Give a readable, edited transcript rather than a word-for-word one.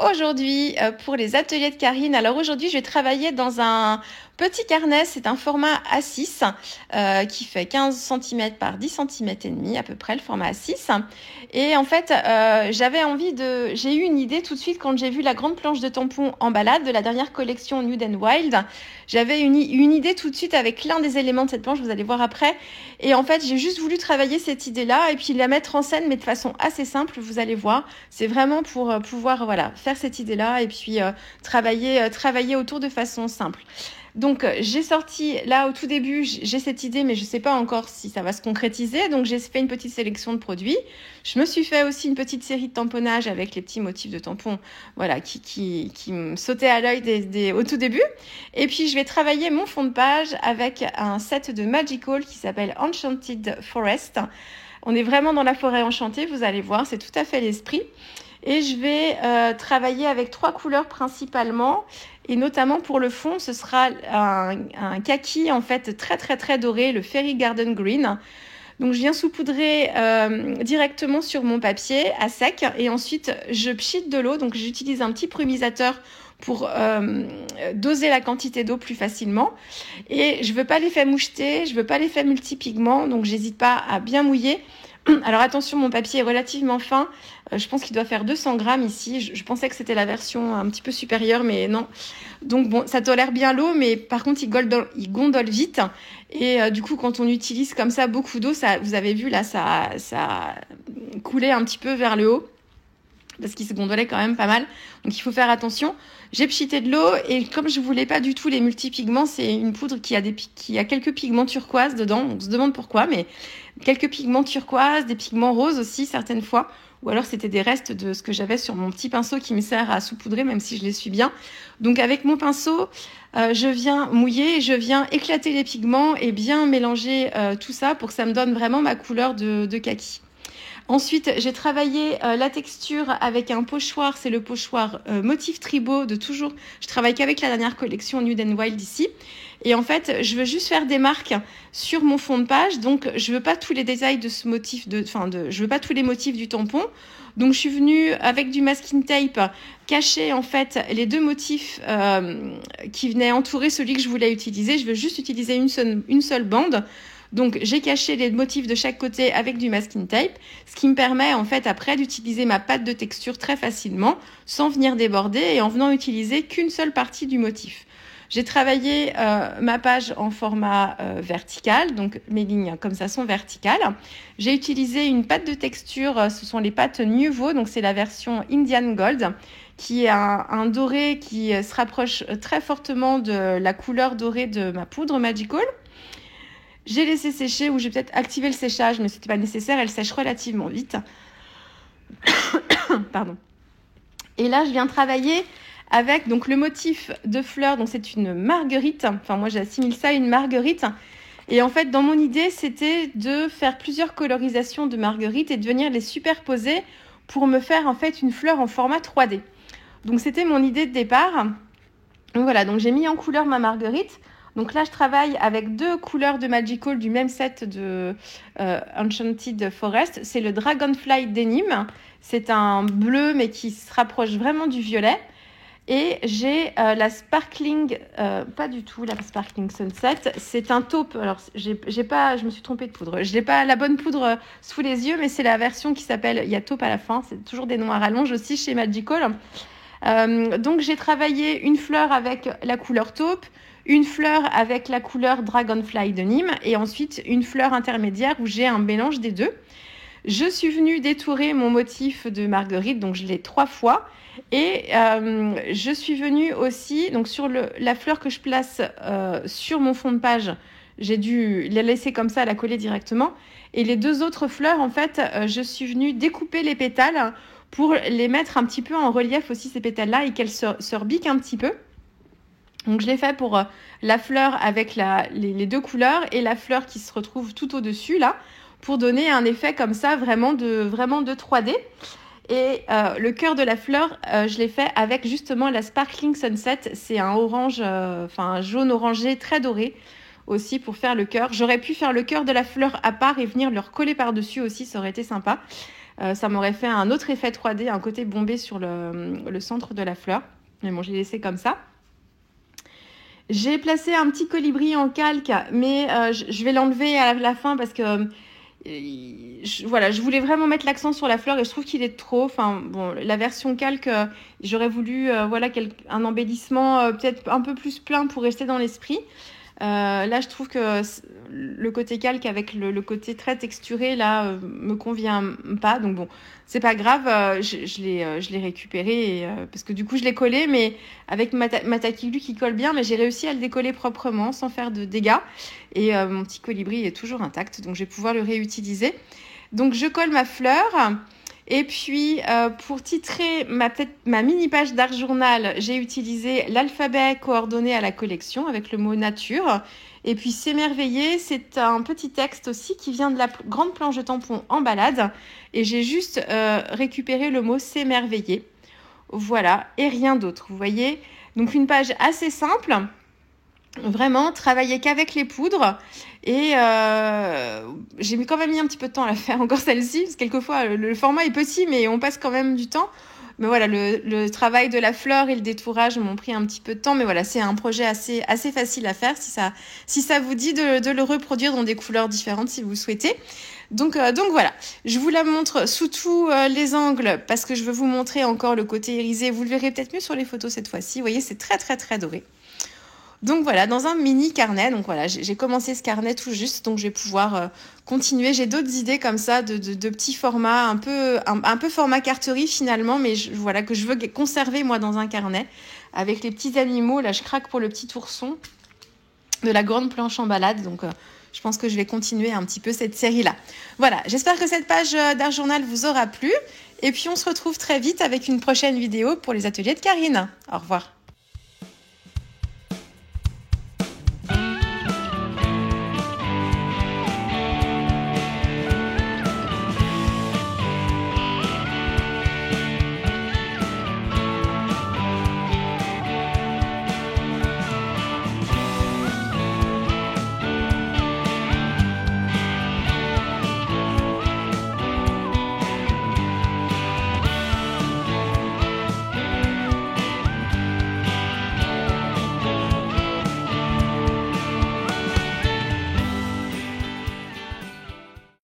aujourd'hui pour les ateliers de Karine. Alors aujourd'hui, je vais travailler dans un petit carnet. C'est un format A6 qui fait 15 cm par 10 cm et demi, à peu près le format A6. Et en fait, j'ai eu une idée tout de suite quand j'ai vu la grande planche de tampons en balade de la dernière collection Nude and Wild. J'avais une idée tout de suite avec l'un des éléments de cette planche, vous allez voir après. Et en fait, j'ai juste voulu travailler cette idée-là et puis la mettre en scène, mais de façon assez simple, vous allez voir. C'est vraiment pour pouvoir faire cette idée-là et puis travailler autour de façon simple. Donc, j'ai sorti, là, au tout début, j'ai cette idée, mais je ne sais pas encore si ça va se concrétiser. Donc, j'ai fait une petite sélection de produits. Je me suis fait aussi une petite série de tamponnages avec les petits motifs de tampons, qui me sautaient à l'œil au tout début. Et puis, je vais travailler mon fond de page avec un set de Magical qui s'appelle Enchanted Forest. On est vraiment dans la forêt enchantée, vous allez voir, c'est tout à fait l'esprit. Et je vais travailler avec 3 couleurs principalement. Et notamment pour le fond, ce sera un kaki en fait très très très doré, le Fairy Garden Green. Donc je viens saupoudrer directement sur mon papier à sec. Et ensuite, je pchite de l'eau. Donc j'utilise un petit brumisateur pour doser la quantité d'eau plus facilement. Et je ne veux pas l'effet moucheté, je ne veux pas l'effet multipigment. Donc j'hésite pas à bien mouiller. Alors attention, mon papier est relativement fin. Je pense qu'il doit faire 200 grammes ici. Je pensais que c'était la version un petit peu supérieure, mais non. Donc bon, ça tolère bien l'eau, mais par contre, il gondole vite. Et du coup, quand on utilise comme ça beaucoup d'eau, vous avez vu là, ça coulait un petit peu vers le haut parce qu'il se gondolait quand même pas mal. Donc il faut faire attention. J'ai pchité de l'eau et comme je voulais pas du tout les multipigments, c'est une poudre qui a quelques pigments turquoise dedans. On se demande pourquoi, mais quelques pigments turquoise, des pigments roses aussi certaines fois. Ou alors c'était des restes de ce que j'avais sur mon petit pinceau qui me sert à saupoudrer, même si je l'essuie bien. Donc avec mon pinceau, je viens mouiller, je viens éclater les pigments et bien mélanger tout ça pour que ça me donne vraiment ma couleur de kaki. Ensuite, j'ai travaillé la texture avec un pochoir, c'est le pochoir motif tribaux de toujours. Je travaille qu'avec la dernière collection Nude and Wild ici. Et en fait, je veux juste faire des marques sur mon fond de page. Donc, je veux pas tous les détails de ce motif, je veux pas tous les motifs du tampon. Donc, je suis venue avec du masking tape cacher en fait les 2 motifs qui venaient entourer celui que je voulais utiliser. Je veux juste utiliser une seule bande. Donc, j'ai caché les motifs de chaque côté avec du masking tape, ce qui me permet en fait après d'utiliser ma pâte de texture très facilement, sans venir déborder et en venant utiliser qu'une seule partie du motif. J'ai travaillé ma page en format vertical, donc mes lignes comme ça sont verticales. J'ai utilisé une pâte de texture, ce sont les pâtes Nuvo, donc c'est la version Indian Gold, qui est un doré qui se rapproche très fortement de la couleur dorée de ma poudre Magical. J'ai laissé sécher, ou j'ai peut-être activé le séchage, mais ce n'était pas nécessaire, elle sèche relativement vite. Pardon. Et là, je viens travailler avec donc, le motif de fleurs, donc c'est une marguerite. Enfin, moi, j'assimile ça à une marguerite. Et en fait, dans mon idée, c'était de faire plusieurs colorisations de marguerites et de venir les superposer pour me faire en fait une fleur en format 3D. Donc, c'était mon idée de départ. Donc voilà, donc j'ai mis en couleur ma marguerite. Donc là, je travaille avec 2 couleurs de Magical du même set de Enchanted Forest. C'est le Dragonfly Denim. C'est un bleu, mais qui se rapproche vraiment du violet. Et j'ai la Sparkling, pas du tout la Sparkling Sunset. C'est un taupe. Alors, je me suis trompée de poudre. Je n'ai pas la bonne poudre sous les yeux, mais c'est la version qui s'appelle, il y a taupe à la fin. C'est toujours des noms à rallonge aussi chez Magical. Donc, j'ai travaillé une fleur avec la couleur taupe, une fleur avec la couleur Dragonfly de Nîmes et ensuite une fleur intermédiaire où j'ai un mélange des 2. Je suis venue détourer mon motif de marguerite, donc je l'ai 3 fois. Et je suis venue aussi, donc sur la fleur que je place sur mon fond de page, j'ai dû la laisser comme ça, la coller directement. Et les 2 autres fleurs, en fait, je suis venue découper les pétales pour les mettre un petit peu en relief aussi, ces pétales-là, et qu'elles se rebiquent un petit peu. Donc, je l'ai fait pour la fleur avec les 2 couleurs et la fleur qui se retrouve tout au-dessus, là, pour donner un effet comme ça, vraiment de 3D. Et le cœur de la fleur, je l'ai fait avec justement la Sparkling Sunset. C'est un orange, un jaune orangé très doré aussi pour faire le cœur. J'aurais pu faire le cœur de la fleur à part et venir le recoller par-dessus aussi, ça aurait été sympa. Ça m'aurait fait un autre effet 3D, un côté bombé sur le centre de la fleur. Mais bon, j'ai laissé comme ça. J'ai placé un petit colibri en calque, mais je vais l'enlever à la fin parce que voilà, je voulais vraiment mettre l'accent sur la fleur et je trouve qu'il est trop. Enfin, bon, la version calque, j'aurais voulu voilà, un embellissement peut-être un peu plus plein pour rester dans l'esprit. Là, je trouve que le côté calque avec le côté très texturé, là, me convient pas. Donc bon, c'est pas grave, je l'ai récupéré parce que du coup, je l'ai collé, mais avec ma tacky glue qui colle bien, mais j'ai réussi à le décoller proprement sans faire de dégâts. Et mon petit colibri est toujours intact, donc je vais pouvoir le réutiliser. Donc, je colle ma fleur. Et puis, pour titrer ma mini page d'art journal, j'ai utilisé l'alphabet coordonné à la collection avec le mot nature. Et puis, s'émerveiller, c'est un petit texte aussi qui vient de la grande planche de tampon en balade. Et j'ai juste récupéré le mot s'émerveiller. Voilà, et rien d'autre, vous voyez. Donc, une page assez simple. Vraiment, travailler qu'avec les poudres. Et j'ai quand même mis un petit peu de temps à la faire encore celle-ci, parce que quelquefois le format est petit, mais on passe quand même du temps. Mais voilà, le travail de la fleur et le détourage m'ont pris un petit peu de temps. Mais voilà, c'est un projet assez facile à faire si ça vous dit de le reproduire dans des couleurs différentes si vous souhaitez. Donc voilà, je vous la montre sous tous les angles parce que je veux vous montrer encore le côté irisé. Vous le verrez peut-être mieux sur les photos cette fois-ci. Vous voyez, c'est très très très doré. Donc voilà, dans un mini carnet. Donc voilà, j'ai commencé ce carnet tout juste, donc je vais pouvoir continuer. J'ai d'autres idées comme ça de petits formats, un peu format carterie finalement, mais voilà, que je veux conserver moi dans un carnet avec les petits animaux. Là, je craque pour le petit ourson de la grande planche en balade. Donc je pense que je vais continuer un petit peu cette série-là. Voilà, j'espère que cette page d'art journal vous aura plu. Et puis on se retrouve très vite avec une prochaine vidéo pour les ateliers de Karine. Au revoir.